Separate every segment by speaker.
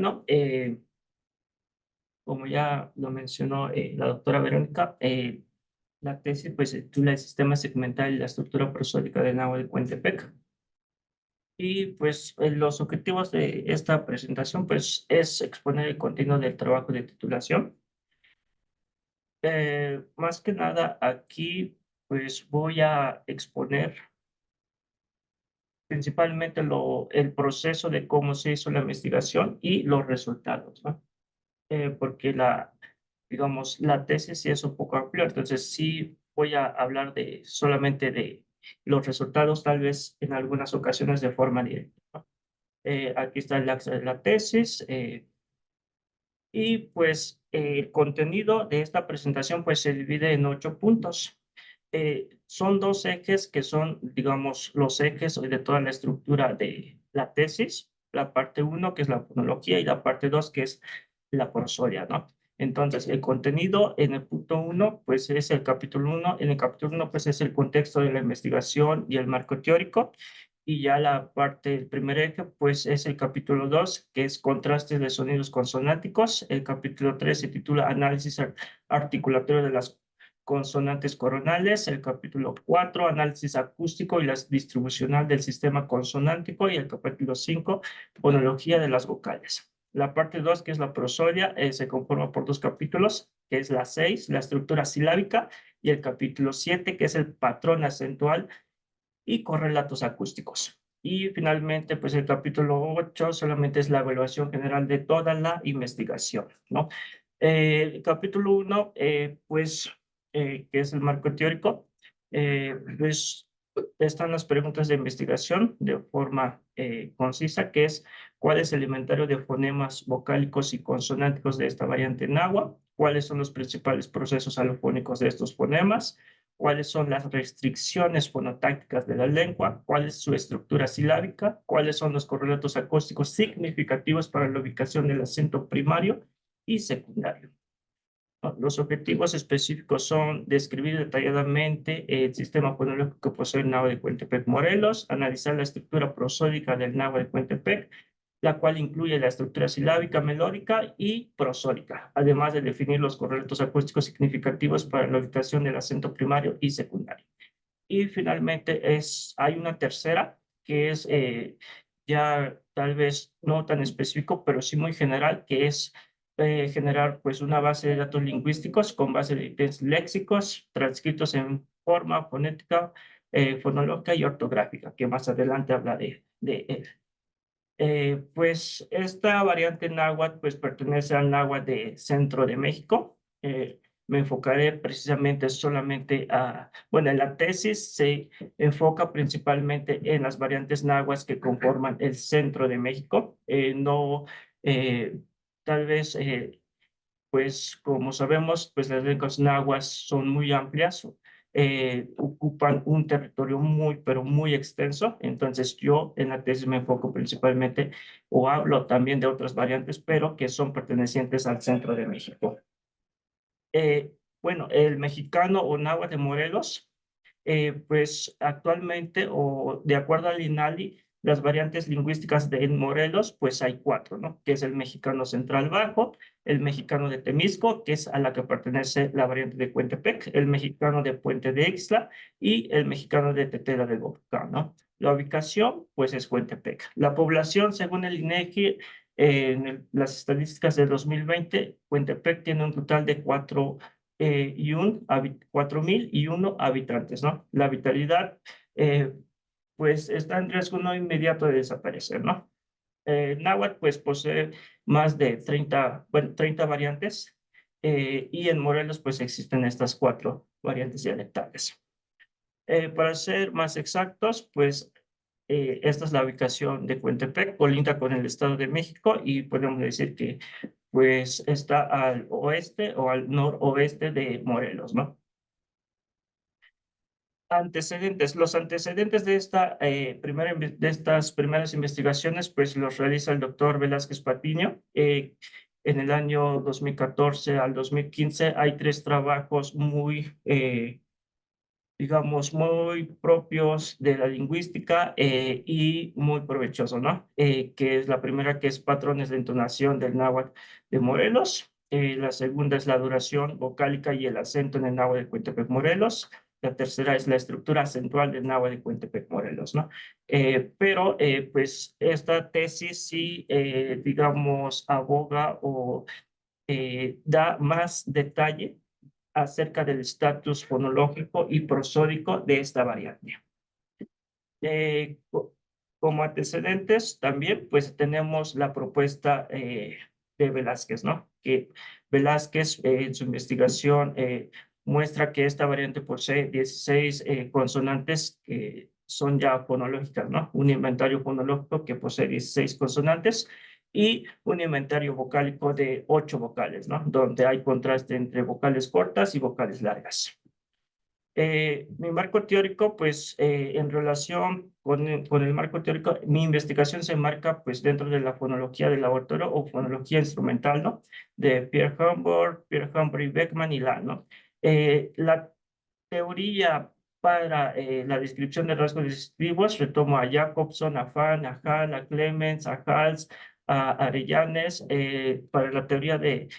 Speaker 1: bueno, como ya lo mencionó la doctora Verónica, la tesis pues se titula El sistema segmental y la estructura prosódica del agua de Cointepec. Y pues los objetivos de esta presentación pues es exponer el contenido del trabajo de titulación. Más que nada aquí pues voy a exponer principalmente el proceso de cómo se hizo la investigación y los resultados, ¿no? Porque digamos, la tesis sí es un poco amplia, entonces sí voy a hablar solamente de los resultados, tal vez en algunas ocasiones de forma directa, ¿no? Aquí está el acta de la tesis, y pues el contenido de esta presentación pues se divide en 8 puntos. Son 2 ejes que son, digamos, los ejes de toda la estructura de la tesis, la parte uno que es la fonología, y la parte 2 que es la prosodia, ¿no? Entonces, el contenido en el punto uno pues es el capítulo uno. En el capítulo uno pues es el contexto de la investigación y el marco teórico, y ya la parte, el primer eje, pues es el capítulo 2, que es contrastes de sonidos consonánticos. El capítulo 3 se titula Análisis articulatorio de las consonantes coronales. El capítulo 4, Análisis acústico y la distribucional del sistema consonántico. Y el capítulo 5, Fonología de las vocales. La parte 2, que es la prosodia, se conforma por 2 capítulos, que es la 6, la estructura silábica, y el capítulo 7, que es el patrón acentual y correlatos acústicos. Y finalmente, pues el capítulo 8 solamente es la evaluación general de toda la investigación, ¿no? El capítulo 1, pues, que es el marco teórico, pues están las preguntas de investigación de forma concisa, que es cuál es el inventario de fonemas vocálicos y consonánticos de esta variante náhuatl, cuáles son los principales procesos alofónicos de estos fonemas, cuáles son las restricciones fonotácticas de la lengua, cuál es su estructura silábica, cuáles son los correlatos acústicos significativos para la ubicación del acento primario y secundario. Los objetivos específicos son describir detalladamente el sistema fonológico que posee el náhuatl de Cointepec, Morelos, analizar la estructura prosódica del náhuatl de Cointepec, la cual incluye la estructura silábica, melódica y prosódica, además de definir los correlatos acústicos significativos para la ubicación del acento primario y secundario. Y finalmente hay una tercera, que es ya tal vez no tan específico, pero sí muy general, que es generar pues una base de datos lingüísticos con base de ítems léxicos transcritos en forma fonética, fonológica y ortográfica, que más adelante hablaré de él. Pues esta variante náhuatl pues pertenece al náhuatl de centro de México. Me enfocaré precisamente solamente bueno, en la tesis se enfoca principalmente en las variantes náhuatl que conforman el centro de México. No, eh, tal vez, pues como sabemos, pues las lenguas náhuatl son muy amplias, ocupan un territorio muy, pero muy extenso. Entonces yo en la tesis me enfoco principalmente, o hablo también de otras variantes, pero que son pertenecientes al centro de México. Bueno, el mexicano o náhuatl de Morelos, pues actualmente, o de acuerdo al INALI, las variantes lingüísticas de Morelos, pues hay 4, ¿no? Que es el mexicano central bajo, el mexicano de Temisco, que es a la que pertenece la variante de Cointepec, el mexicano de Puente de Ixtla y el mexicano de Tetela del Volcán, ¿no? La ubicación, pues es Cointepec. La población, según el INEGI, las estadísticas del 2020, Cointepec tiene un total de 4,001 habitantes, ¿no? La vitalidad, pues está en riesgo no inmediato de desaparecer, ¿no? Náhuatl, pues posee más de 30, bueno, 30 variantes, y en Morelos, pues existen estas 4 variantes dialectales. Para ser más exactos, pues esta es la ubicación de Cointepec, colinda con el Estado de México, y podemos decir que pues está al oeste o al noroeste de Morelos, ¿no? Antecedentes. Los antecedentes de de estas primeras investigaciones, pues los realiza el doctor Velázquez Patiño. En el año 2014 al 2015 hay 3 trabajos muy, digamos, muy propios de la lingüística y muy provechosos, ¿no? Que es la primera, que es patrones de entonación del náhuatl de Morelos. La segunda es la duración vocálica y el acento en el náhuatl de Cuentepec, Morelos. La tercera es la estructura acentual del náhuatl de Cuentepec, Morelos, ¿no? Pero, pues, esta tesis sí, digamos, aboga o da más detalle acerca del estatus fonológico y prosódico de esta variante. Como antecedentes también, pues tenemos la propuesta de Velázquez, ¿no? Que Velázquez en su investigación muestra que esta variante posee 16 consonantes que son ya fonológicas, ¿no? Un inventario fonológico que posee 16 consonantes y un inventario vocálico de 8 vocales, ¿no? Donde hay contraste entre vocales cortas y vocales largas. Mi marco teórico, pues en relación con el marco teórico, mi investigación se marca pues dentro de la fonología del laboratorio o fonología instrumental, ¿no? De Pierre Humphrey, Beckman y Land, ¿no? La teoría para la descripción de rasgos distintivos retomo a Jacobson, a Fan, a Hall, a Clemens, a Hals, a Arellanes. Para la teoría de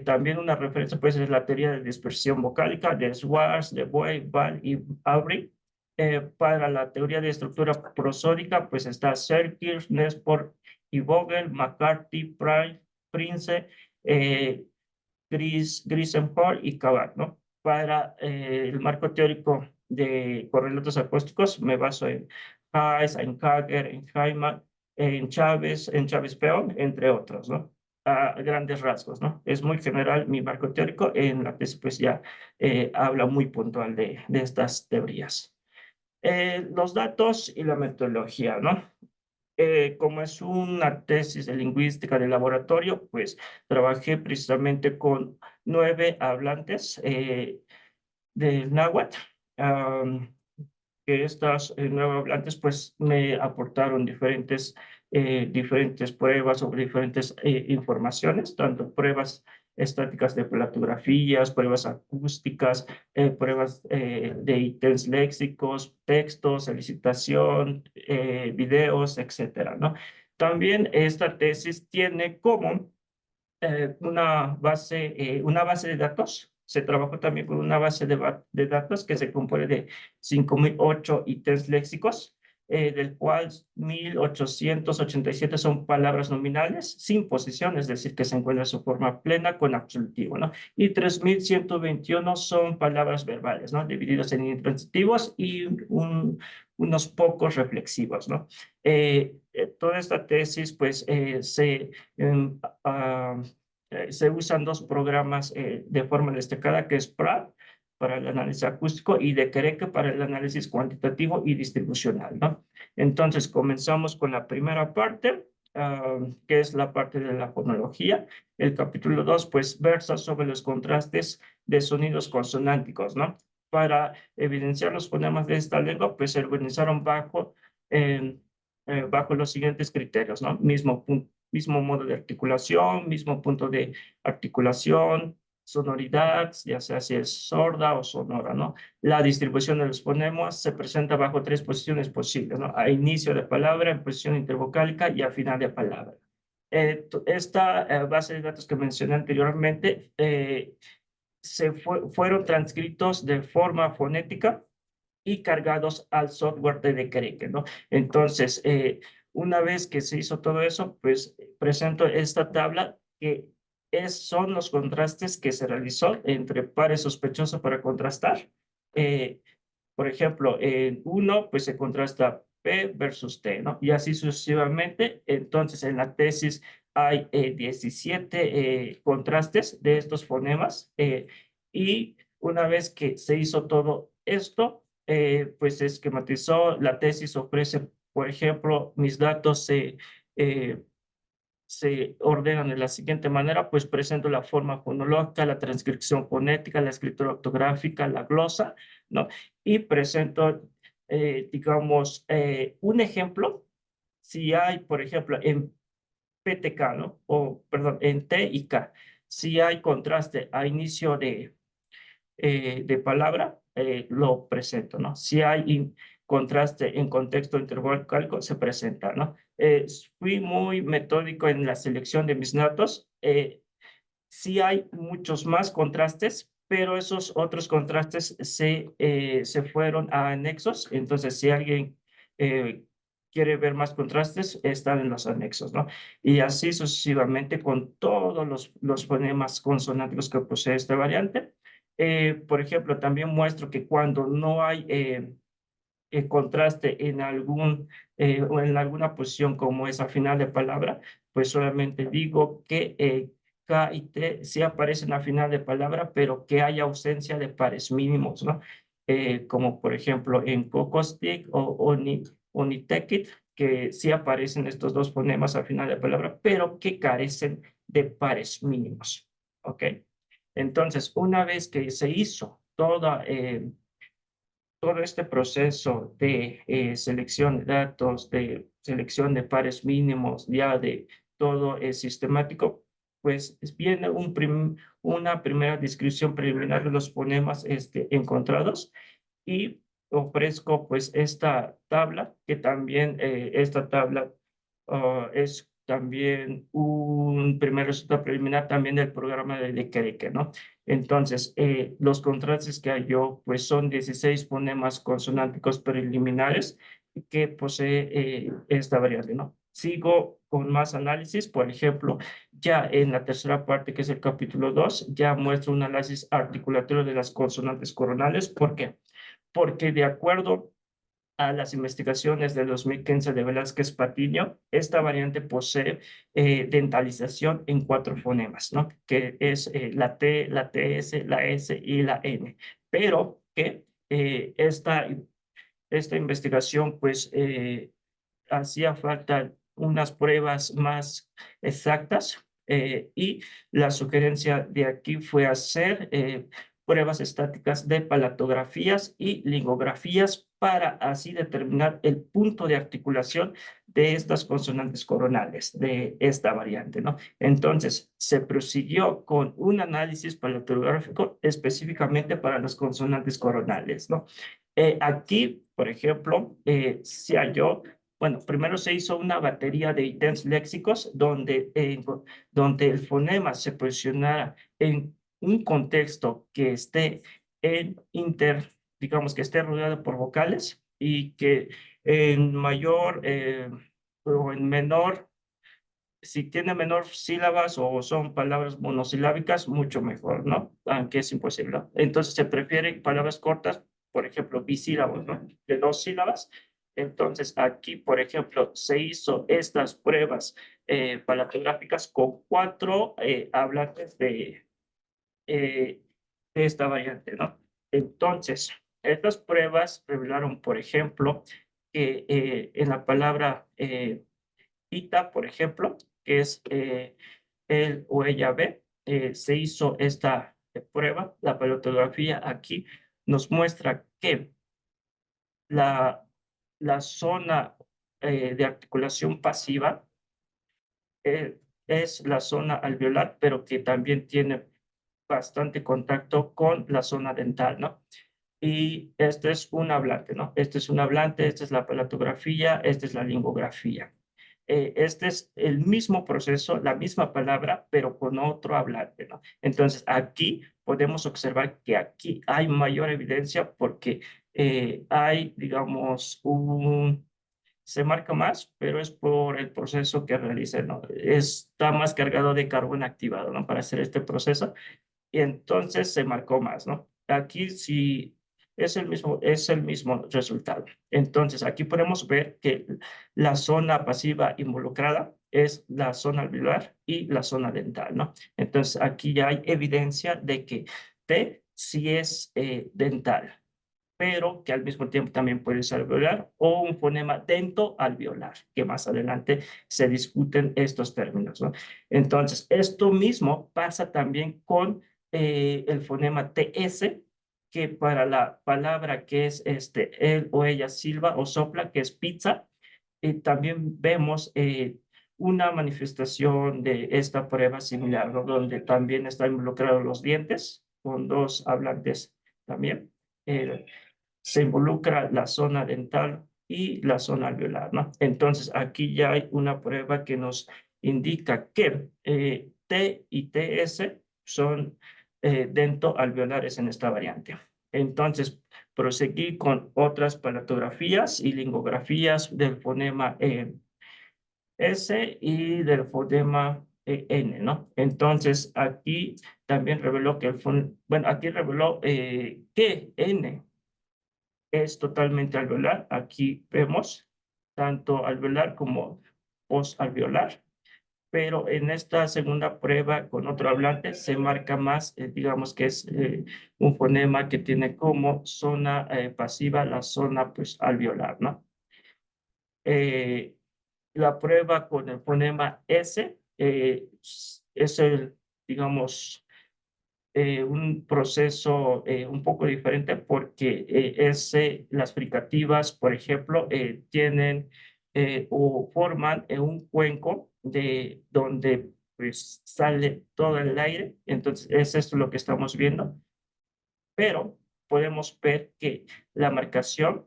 Speaker 1: también una referencia pues es la teoría de dispersión vocálica de Schwartz, de Boy, Val y Avery. Para la teoría de estructura prosódica pues está Serkir, Nespor y Vogel, McCarthy, Price, Prince, Grisenhall y Cabot, ¿no? Para el marco teórico de correlatos acústicos me baso en Hayes, en Kager, en Hyman, en Chávez Peón, entre otros, ¿no? A grandes rasgos, ¿no? Es muy general mi marco teórico, en la tesis pues ya habla muy puntual de estas teorías. Los datos y la metodología, ¿no? Como es una tesis de lingüística de laboratorio, pues trabajé precisamente con 9 hablantes del náhuatl. Que estas 9 hablantes pues me aportaron diferentes pruebas sobre diferentes informaciones, tanto pruebas estáticas de platografías, pruebas acústicas, pruebas de ítems léxicos, textos, solicitación, videos, etcétera, ¿no? También esta tesis tiene como una base de datos. Se trabajó también con una base de datos que se compone de 5.008 ítems léxicos, del cual 1.887 son palabras nominales sin posición, es decir, que se encuentra en su forma plena con absolutivo, ¿no? Y 3.121 son palabras verbales, ¿no? Divididos en intransitivos y unos pocos reflexivos, ¿no? Toda esta tesis, pues, em, ah, se usan 2 programas de forma destacada, que es PRAT para el análisis acústico y de Quereque para el análisis cuantitativo y distribucional, ¿no? Entonces, comenzamos con la primera parte, que es la parte de la fonología. El capítulo 2, pues, versa sobre los contrastes de sonidos consonánticos, ¿no? Para evidenciar los fonemas de esta lengua, pues se organizaron bajo los siguientes criterios, ¿no? Mismo modo de articulación, mismo punto de articulación, sonoridad, ya sea si es sorda o sonora, ¿no? La distribución de los fonemas se presenta bajo 3 posiciones posibles, ¿no? A inicio de palabra, en posición intervocálica y a final de palabra. Esta base de datos que mencioné anteriormente fueron transcritos de forma fonética y cargados al software de Decreque, ¿no? Entonces, una vez que se hizo todo eso, pues presento esta tabla que son los contrastes que se realizó entre pares sospechosos para contrastar. Eh, por ejemplo, en uno, pues se contrasta P versus T, ¿no? Y así sucesivamente. Entonces, en la tesis hay 17 contrastes de estos fonemas y una vez que se hizo todo esto, pues se esquematizó. La tesis ofrece, por ejemplo, mis datos eh, se ordenan de la siguiente manera, pues presento la forma fonológica, la transcripción fonética, la escritura ortográfica, la glosa, ¿no? Y presento, digamos, un ejemplo, si hay, por ejemplo, en PTK, ¿no? O, perdón, en T y K, si hay contraste a inicio de palabra, lo presento, ¿no? Si hay contraste en contexto intervocálico, se presenta, ¿no? Fui muy metódico en la selección de mis datos. Sí hay muchos más contrastes, pero esos otros contrastes se fueron a anexos. Entonces, si alguien eh, quiere ver más contrastes, están en los anexos, ¿no? Y así sucesivamente con todos los fonemas consonánticos que posee esta variante. Por ejemplo, también muestro que cuando no hay contraste en o en alguna posición como esa final de palabra, pues solamente digo que K y T sí aparecen al final de palabra, pero que hay ausencia de pares mínimos, ¿no? Como por ejemplo en Cocostic o Onitekit, que sí aparecen estos dos fonemas al final de palabra, pero que carecen de pares mínimos, ¿ok? Entonces, una vez que se hizo todo este proceso de selección de datos, de selección de pares mínimos, ya de todo es sistemático, pues viene una primera descripción preliminar de los fonemas encontrados y ofrezco pues esta tabla, que también esta tabla es también un primer resultado preliminar también del programa de Quereque, ¿no? Entonces, los contrastes que halló pues son 16 fonemas consonánticos preliminares que posee esta variable, ¿no? Sigo con más análisis, por ejemplo, ya en la tercera parte, que es el capítulo 2, ya muestro un análisis articulatorio de las consonantes coronales. ¿Por qué? Porque de acuerdo a las investigaciones de 2015 de Velázquez Patiño, esta variante posee dentalización en 4 fonemas, ¿no? Que es la T, la TS, la S y la N. Pero que esta investigación, pues, hacía falta unas pruebas más exactas y la sugerencia de aquí fue hacer pruebas estáticas de palatografías y lingografías para así determinar el punto de articulación de estas consonantes coronales, de esta variante, ¿no? Entonces, se prosiguió con un análisis palatográfico específicamente para las consonantes coronales, ¿no? Aquí, por ejemplo, se halló, bueno, primero se hizo una batería de ítems léxicos donde el fonema se posicionara en un contexto que esté digamos que esté rodeado por vocales y que en mayor o en menor, si tiene menor sílabas o son palabras monosilábicas, mucho mejor, ¿no? Aunque es imposible, ¿no? Entonces se prefieren palabras cortas, por ejemplo, bisílabos, ¿no? De 2 sílabas. Entonces aquí, por ejemplo, se hizo estas pruebas palatográficas con 4 hablantes de esta variante, ¿no? Entonces, estas pruebas revelaron, por ejemplo, que en la palabra Ita, por ejemplo, que es él o ella ve, se hizo esta prueba. La pelotografía aquí nos muestra que la, la zona de articulación pasiva es la zona alveolar, pero que también tiene bastante contacto con la zona dental, ¿no? Y este es un hablante, ¿no? Este es un hablante, esta es la palatografía, esta es la lingografía. Este es el mismo proceso, la misma palabra, pero con otro hablante, ¿no? Entonces, aquí podemos observar que aquí hay mayor evidencia porque hay, digamos, se marca más, pero es por el proceso que realice, ¿no? Está más cargado de carbón activado, ¿no? Para hacer este proceso y entonces se marcó más, ¿no? Aquí sí es el mismo resultado. Entonces, aquí podemos ver que la zona pasiva involucrada es la zona alveolar y la zona dental, ¿no? Entonces, aquí ya hay evidencia de que T sí es dental, pero que al mismo tiempo también puede ser alveolar o un fonema dento-alveolar, que más adelante se discuten estos términos, ¿no? Entonces, esto mismo pasa también con el fonema TS, que para la palabra que es él o ella silba o sopla, que es pizza, también vemos una manifestación de esta prueba similar, ¿no? Donde también están involucrados los dientes con dos hablantes también. Se involucra la zona dental y la zona alveolar, ¿no? Entonces, aquí ya hay una prueba que nos indica que T y TS son dentoalveolares en esta variante. Entonces, proseguí con otras palatografías y lingografías del fonema S y del fonema N, ¿no? Entonces, aquí también reveló que bueno, aquí reveló que N es totalmente alveolar. Aquí vemos tanto alveolar como posalveolar, pero en esta segunda prueba con otro hablante se marca más, digamos que es un fonema que tiene como zona pasiva la zona pues alveolar, ¿no? Eh, la prueba con el fonema S es el, digamos, un proceso un poco diferente porque las fricativas, por ejemplo, tienen o forman un cuenco de donde pues sale todo el aire. Entonces, es esto lo que estamos viendo, pero podemos ver que la marcación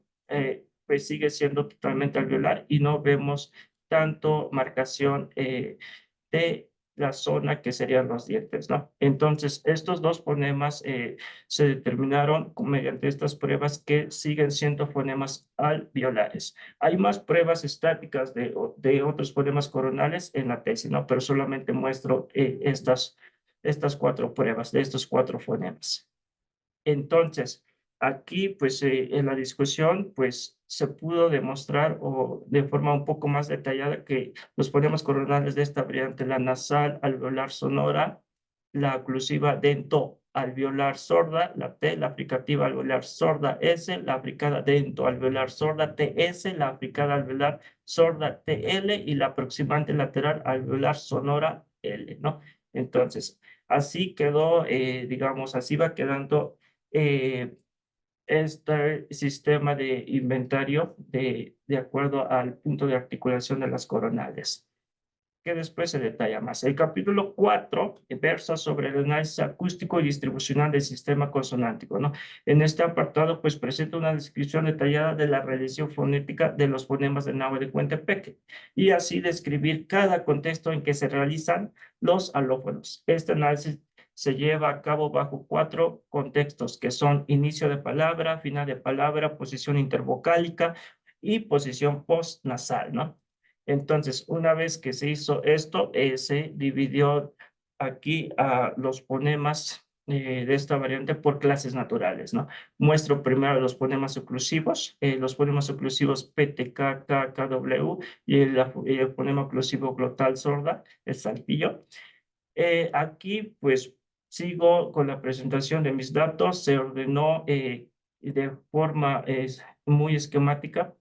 Speaker 1: pues sigue siendo totalmente alveolar y no vemos tanto marcación de la zona que serían los dientes, ¿no? Entonces, estos dos fonemas se determinaron mediante estas pruebas que siguen siendo fonemas alveolares. Hay más pruebas estáticas de otros fonemas coronales en la tesis, ¿no? Pero solamente muestro estas cuatro pruebas de estos cuatro fonemas. Entonces, aquí, pues, en la discusión, pues, se pudo demostrar o de forma un poco más detallada que los fonemas coronales de esta variante, la nasal alveolar sonora, la oclusiva dento-alveolar sorda, la T, la fricativa alveolar sorda S, la fricada dento-alveolar sorda TS, la fricada alveolar sorda TL y la aproximante lateral alveolar sonora L, ¿no? Entonces, así quedó, digamos, así va quedando este sistema de inventario de acuerdo al punto de articulación de las coronales, que después se detalla más. El capítulo 4 versa sobre el análisis acústico y distribucional del sistema consonántico, ¿no? En este apartado, pues presenta una descripción detallada de la realización fonética de los fonemas de Nahua de Coatepeque y así describir cada contexto en que se realizan los alófonos. Este análisis se lleva a cabo bajo 4 contextos, que son inicio de palabra, final de palabra, posición intervocálica y posición postnasal, ¿no? Entonces, una vez que se hizo esto, se dividió aquí a los fonemas de esta variante por clases naturales, ¿no? Muestro primero los fonemas oclusivos PTK, K, KW y el fonema oclusivo glotal sorda, el saltillo. Aquí, pues, sigo con la presentación de mis datos. Se ordenó de forma muy esquemática.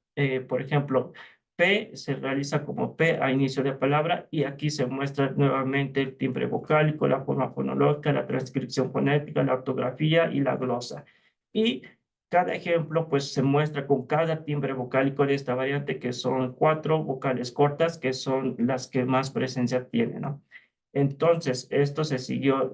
Speaker 1: Por ejemplo, P se realiza como P a inicio de palabra y aquí se muestra nuevamente el timbre vocálico, la forma fonológica, la transcripción fonética, la ortografía y la glosa. Y cada ejemplo, pues, se muestra con cada timbre vocálico de esta variante, que son 4 vocales cortas, que son las que más presencia tienen, ¿no? Entonces, esto se siguió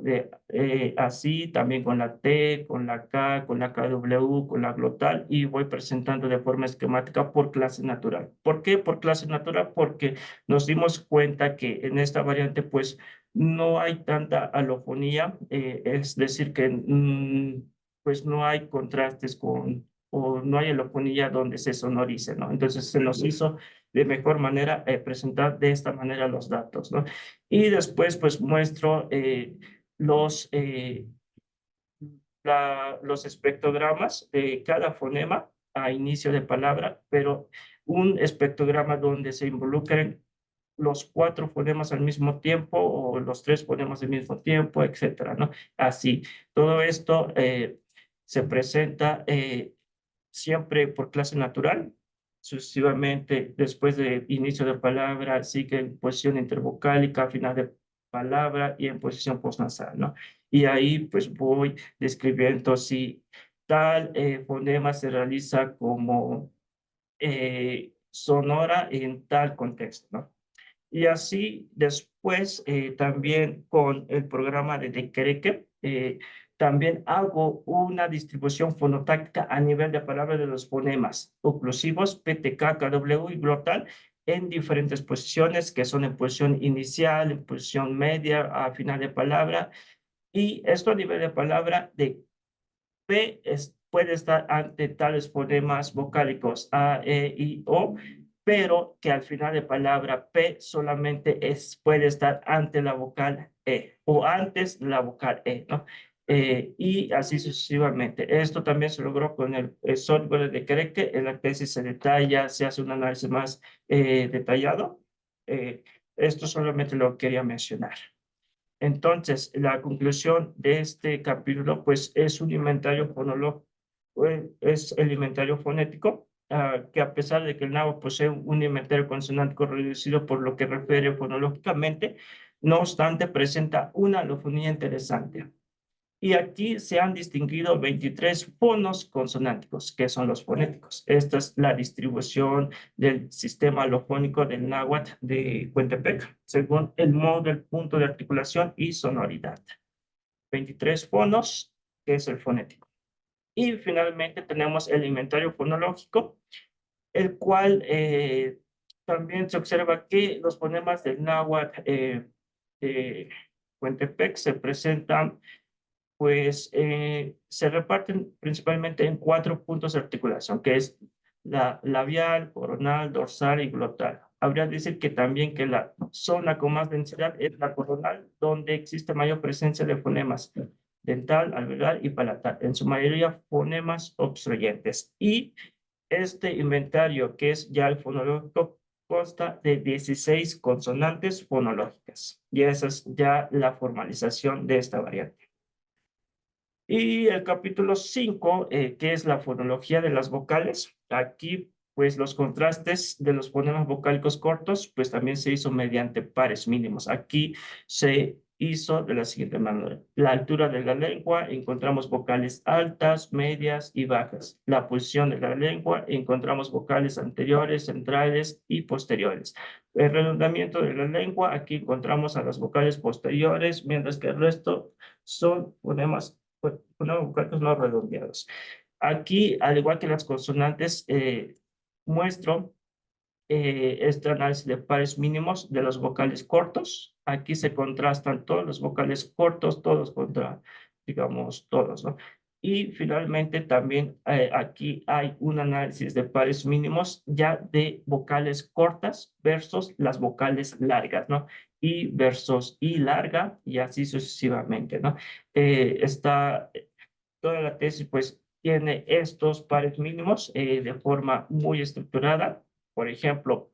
Speaker 1: así también con la T, con la K, con la KW, con la glotal, y voy presentando de forma esquemática por clase natural. ¿Por qué por clase natural? Porque nos dimos cuenta que en esta variante, pues, no hay tanta alofonía, es decir, que pues no hay contrastes o no hay alofonía donde se sonorice, ¿no? Entonces, se nos hizo de mejor manera presentar de esta manera los datos, ¿no? Y después, pues, muestro los, eh, los espectrogramas de cada fonema a inicio de palabra, pero un espectrograma donde se involucren los 4 fonemas al mismo tiempo o los 3 fonemas al mismo tiempo, etcétera, ¿no? Así, todo esto se presenta siempre por clase natural. Sucesivamente, después de inicio de palabra, sigue en posición intervocálica, final de palabra y en posición postnasal, ¿no? Y ahí pues voy describiendo si tal fonema se realiza como sonora en tal contexto, ¿no? Y así después también con el programa de Dekereke, también hago una distribución fonotáctica a nivel de palabras de los fonemas oclusivos, PTK, KW y glotal en diferentes posiciones, que son en posición inicial, en posición media, a final de palabra. Y esto a nivel de palabra de P puede estar ante tales fonemas vocálicos A, E, I, O, pero que al final de palabra P solamente puede estar ante la vocal E o antes la vocal E, ¿no? Y así sucesivamente. Esto también se logró con el software de Kreke. En la tesis se detalla, se hace un análisis más detallado. Esto solamente lo quería mencionar. Entonces, la conclusión de este capítulo, pues, es un inventario fonológico, es el inventario fonético, que a pesar de que el náhuatl posee un inventario consonántico reducido por lo que refiere fonológicamente, no obstante, presenta una alofonía interesante. Y aquí se han distinguido 23 fonos consonánticos, que son los fonéticos. Esta es la distribución del sistema alofónico del náhuatl de Cuentepec, según el modo del punto de articulación y sonoridad. 23 fonos, que es el fonético. Y finalmente tenemos el inventario fonológico, el cual también se observa que los fonemas del náhuatl de Cuentepec se presentan pues se reparten principalmente en 4 puntos de articulación, que es la labial, coronal, dorsal y glotal. Habría que decir que también que la zona con más densidad es la coronal, donde existe mayor presencia de fonemas dental, alveolar y palatal, en su mayoría fonemas obstruyentes. Y este inventario, que es ya el fonológico, consta de 16 consonantes fonológicas. Y esa es ya la formalización de esta variante. Y el capítulo 5, que es la fonología de las vocales. Aquí, pues los contrastes de los fonemas vocálicos cortos, pues también se hizo mediante pares mínimos. Aquí se hizo de la siguiente manera. La altura de la lengua, encontramos vocales altas, medias y bajas. La posición de la lengua, encontramos vocales anteriores, centrales y posteriores. El redondamiento de la lengua, aquí encontramos a las vocales posteriores, mientras que el resto son fonemas vocales no redondeados. Aquí, al igual que las consonantes, muestro este análisis de pares mínimos de los vocales cortos. Aquí se contrastan todos los vocales cortos, todos contra, digamos, todos, ¿no? Y finalmente también aquí hay un análisis de pares mínimos ya de vocales cortas versus las vocales largas, ¿no? Y versus I larga y así sucesivamente, ¿no? Está toda la tesis pues tiene estos pares mínimos de forma muy estructurada. Por ejemplo,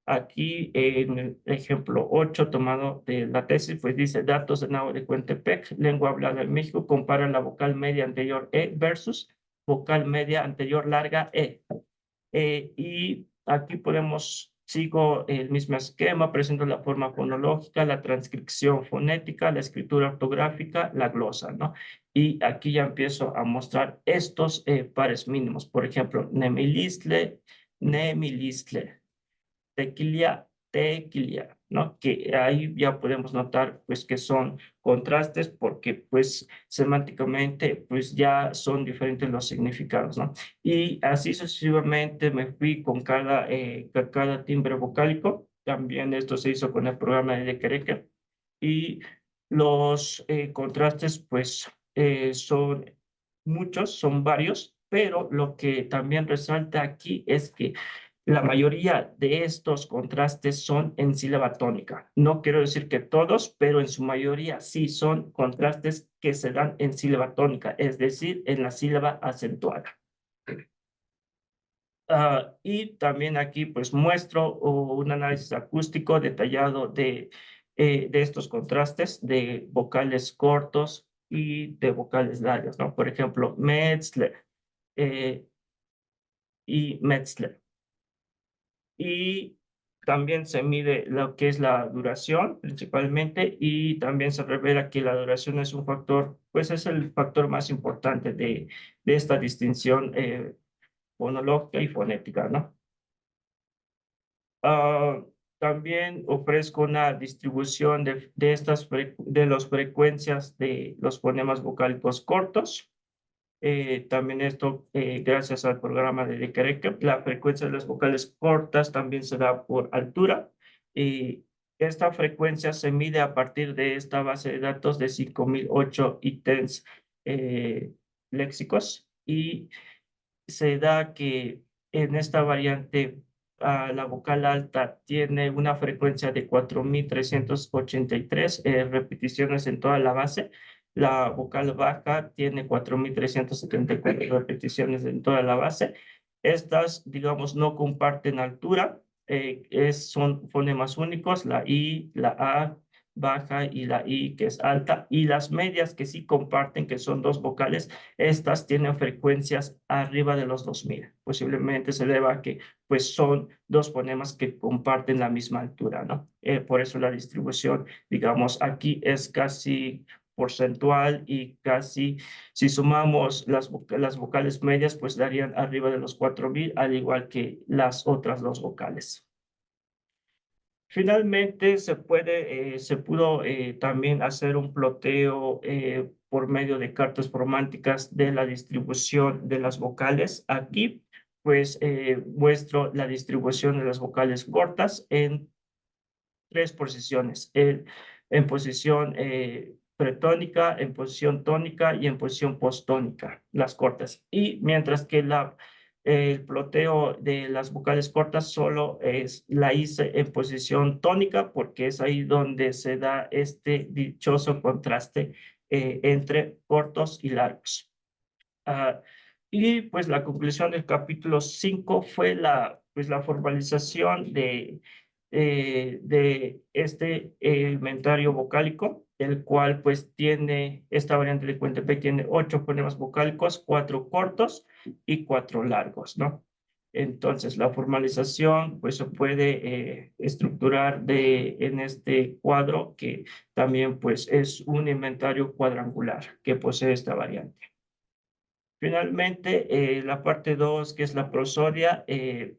Speaker 1: aquí en el ejemplo 8 tomado de la tesis, pues dice datos de Nahua de Cuentepec, lengua hablada en México, compara la vocal media anterior E versus vocal media anterior larga E. Y aquí sigo el mismo esquema, presento la forma fonológica, la transcripción fonética, la escritura ortográfica, la glosa, ¿no? Y aquí ya empiezo a mostrar estos pares mínimos. Por ejemplo, nemilistle, nemilistle, tequilia, tequilia, ¿no? Que ahí ya podemos notar, pues, que son contrastes porque, pues, semánticamente, pues, ya son diferentes los significados, ¿no? Y así sucesivamente me fui con cada timbre vocálico. También esto se hizo con el programa de Dekereke. Y los contrastes, pues, son muchos, son varios, pero lo que también resalta aquí es que la mayoría de estos contrastes son en sílaba tónica. No quiero decir que todos, pero en su mayoría sí son contrastes que se dan en sílaba tónica, es decir, en la sílaba acentuada. Y también aquí pues muestro un análisis acústico detallado de estos contrastes de vocales cortos y de vocales largas, ¿no? Por ejemplo, Metzler eh, y Metzler. Y también se mide lo que es la duración principalmente y también se revela que la duración es un factor, pues es el factor más importante de esta distinción fonológica y fonética, ¿no? Ah, También ofrezco una distribución de las frecuencias de los fonemas vocálicos cortos. También esto, gracias al programa de Dekereke, la frecuencia de las vocales cortas también se da por altura. Y esta frecuencia se mide a partir de esta base de datos de 5008 ítems léxicos, y se da que en esta variante la vocal alta tiene una frecuencia de 4383 repeticiones en toda la base. La vocal baja tiene 4374 repeticiones en toda la base. Estas, digamos, no comparten altura, son fonemas únicos, la I, la A baja y la I que es alta, y las medias que sí comparten, que son dos vocales, estas tienen frecuencias arriba de los 2000. Posiblemente se deba a que pues son dos fonemas que comparten la misma altura, ¿no? Por eso la distribución, digamos, aquí es casi porcentual, y casi, si sumamos las vocales medias, pues darían arriba de los 4000, al igual que las otras dos vocales. Finalmente, se pudo también hacer un ploteo por medio de cartas románticas de la distribución de las vocales. Aquí, pues, muestro la distribución de las vocales cortas en tres posiciones: en posición pretónica, en posición tónica y en posición postónica, las cortas. Y mientras que el ploteo de las vocales cortas solo la hice en posición tónica, porque es ahí donde se da este dichoso contraste entre cortos y largos. Ah, y pues la conclusión del capítulo 5 fue la formalización de este inventario vocálico, el cual pues tiene, esta variante de Cuentepec tiene 8 fonemas vocálicos, 4 cortos y 4 largos, ¿no? Entonces, la formalización pues se puede estructurar en este cuadro, que también pues es un inventario cuadrangular que posee esta variante. Finalmente, la parte 2, que es la prosodia,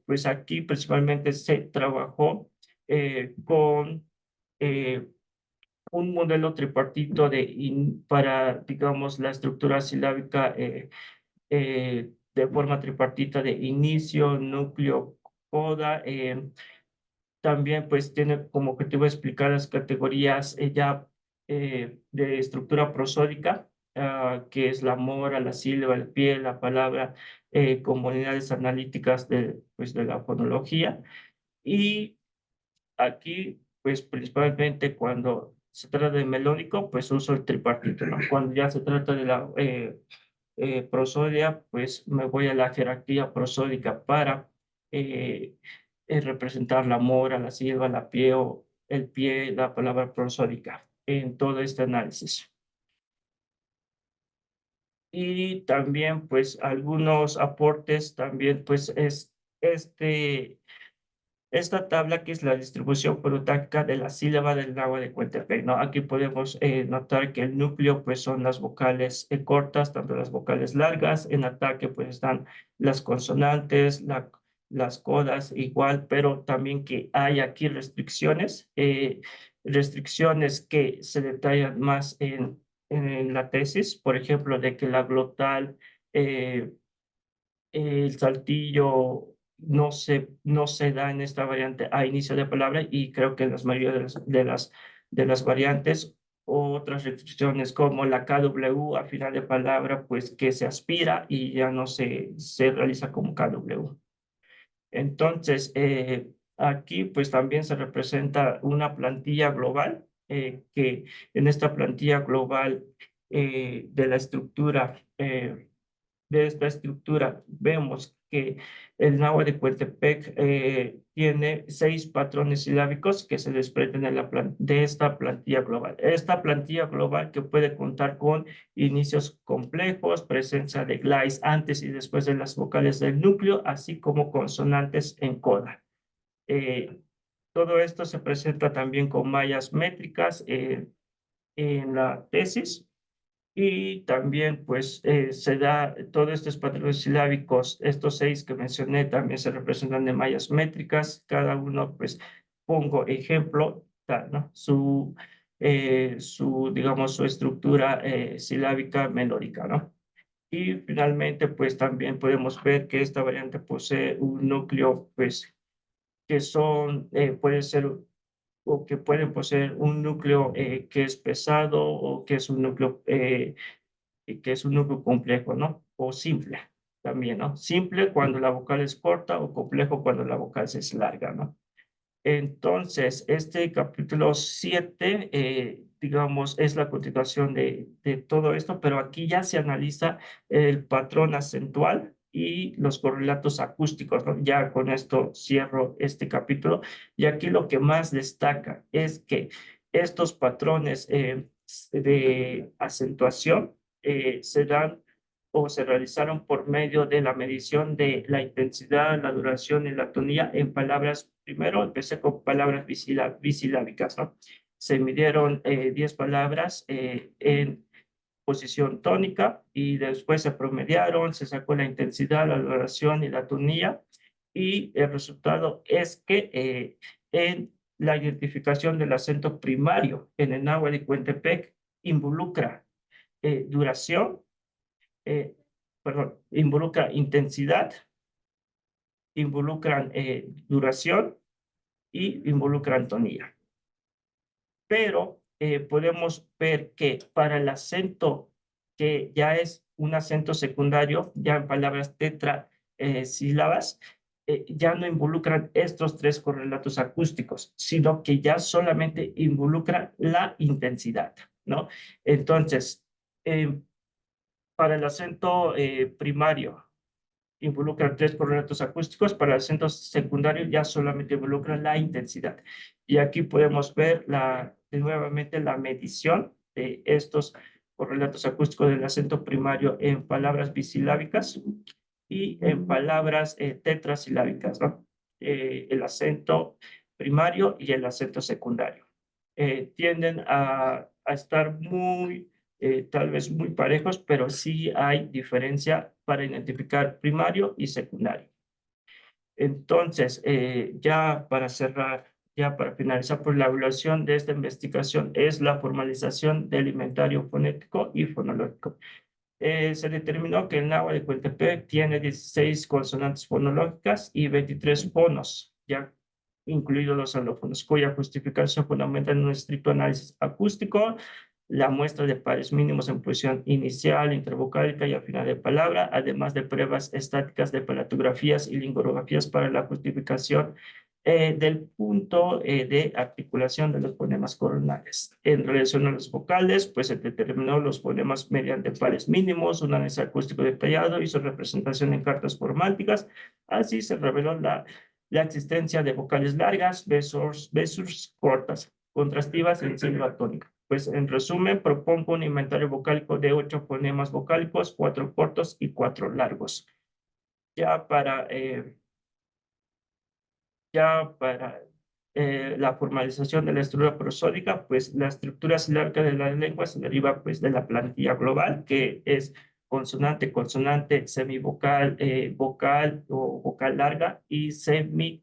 Speaker 1: pues aquí principalmente se trabajó con eh, un modelo tripartito para, digamos, la estructura silábica de forma tripartita de inicio, núcleo, coda. También pues tiene como objetivo explicar las categorías de estructura prosódica, que es la mora, la sílaba, el pie, la palabra, con unidades analíticas pues, de la fonología. Y aquí, pues principalmente cuando se trata de melódico, pues uso el tripartito, ¿no? Cuando ya se trata de la prosodia, pues me voy a la jerarquía prosódica para representar la mora, la sílaba, el pie, la palabra prosódica en todo este análisis. Y también, pues, algunos aportes también, pues, es esta tabla, que es la distribución fonotáctica de la sílaba del agua de Cuentepec, ¿no? Aquí podemos notar que el núcleo, pues, son las vocales cortas, tanto las vocales largas. En ataque, pues, están las consonantes, las codas igual, pero también que hay aquí restricciones que se detallan más en la tesis, por ejemplo, de que la glotal, eh, el saltillo no se da en esta variante a inicio de palabra, y creo que en las mayoría de las variantes. Otras restricciones como la KW a final de palabra, pues que se aspira y ya no se realiza como KW. Entonces, aquí pues también se representa una plantilla global, que en esta plantilla global de la estructura de esta estructura, vemos que el náhuatl de Coatepec tiene 6 patrones silábicos que se desprenden de esta plantilla global. Esta plantilla global, que puede contar con inicios complejos, presencia de glais antes y después de las vocales del núcleo, así como consonantes en coda. Todo esto se presenta también con mallas métricas en la tesis. Y también, pues, se da todos estos patrones silábicos, estos 6 que mencioné, también se representan de mallas métricas. Cada uno, pues, pongo ejemplo, tal, ¿no? Digamos, su estructura silábica melódica, ¿no? Y finalmente, pues también podemos ver que esta variante posee un núcleo, pues, que puede ser o que pueden poseer un núcleo que es pesado o que es un núcleo complejo, ¿no? O simple también, ¿no? Simple cuando la vocal es corta o complejo cuando la vocal es larga, ¿no? Entonces, este capítulo 7, digamos, es la continuación de todo esto, pero aquí ya se analiza el patrón acentual y los correlatos acústicos, ¿no? Ya con esto cierro este capítulo. Y aquí lo que más destaca es que estos patrones de acentuación se dan o se realizaron por medio de la medición de la intensidad, la duración y la tonía en palabras. Primero empecé con palabras bisilábicas, ¿no? Se midieron 10 palabras en posición tónica y después se promediaron, se sacó la intensidad, la duración y la tonía, y el resultado es que en la identificación del acento primario en el náhuatl y Cuentepec involucra duración, eh, perdón, involucra intensidad, involucran duración y involucran tonía. Pero podemos ver que para el acento que ya es un acento secundario, ya en palabras tetrasílabas, ya no involucran estos tres correlatos acústicos, sino que ya solamente involucran la intensidad, ¿no? Entonces, eh, para el acento primario involucra tres correlatos acústicos, para el acento secundario ya solamente involucra la intensidad. Y aquí podemos ver nuevamente la medición de estos correlatos acústicos del acento primario en palabras bisilábicas y en palabras tetrasilábicas, ¿no? El acento primario y el acento secundario. Tienden a estar tal vez muy parejos, pero sí hay diferencia para identificar primario y secundario. Entonces, ya para cerrar, ya para finalizar, pues la evaluación de esta investigación es la formalización del inventario fonético y fonológico. Se determinó que el náhuatl de Coatepec tiene 16 consonantes fonológicas y 23 fonos, ya incluidos los alófonos, cuya justificación se fundamenta en un estricto análisis acústico, la muestra de pares mínimos en posición inicial, intervocálica y al final de palabra, además de pruebas estáticas de palatografías y lingorografías para la justificación del punto de articulación de los fonemas coronales. En relación a los vocales, pues se determinó los fonemas mediante pares mínimos, un análisis acústico detallado y su representación en cartas formálticas. Así se reveló la existencia de vocales largas versus cortas, contrastivas en sílaba tónica. Pues en resumen, propongo un inventario vocálico de 8 fonemas vocálicos, 4 cortos y 4 largos. Ya para la formalización de la estructura prosódica, pues la estructura silábica de la lengua se deriva pues de la plantilla global, que es consonante, consonante, semivocal, vocal o vocal larga y semivocal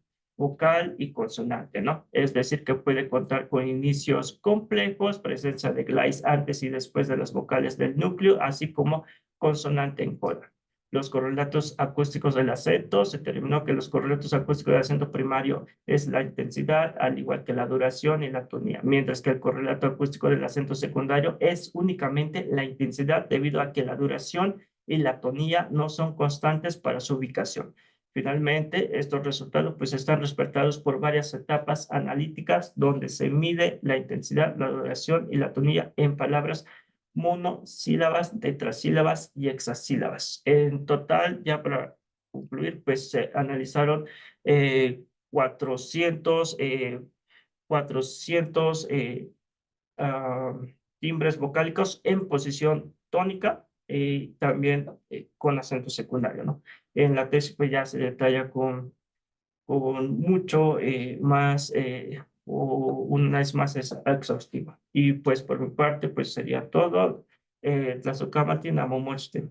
Speaker 1: y consonante, ¿no? Es decir, que puede contar con inicios complejos, presencia de glais antes y después de las vocales del núcleo, así como consonante en coda. Los correlatos acústicos del acento, se determinó que los correlatos acústicos del acento primario es la intensidad, al igual que la duración y la tonía, mientras que el correlato acústico del acento secundario es únicamente la intensidad debido a que la duración y la tonía no son constantes para su ubicación. Finalmente, estos resultados pues están respaldados por varias etapas analíticas donde se mide la intensidad, la duración y la tonía en palabras monosílabas, tetrasílabas y hexasílabas. En total, ya para concluir, pues se analizaron 400, 400 ah, timbres vocálicos en posición tónica y también con acento secundario, ¿no? En la tesis pues ya se detalla con mucho más, o una es más exhaustiva. Y pues por mi parte, pues sería todo. Tlazocámatl, Namomochte.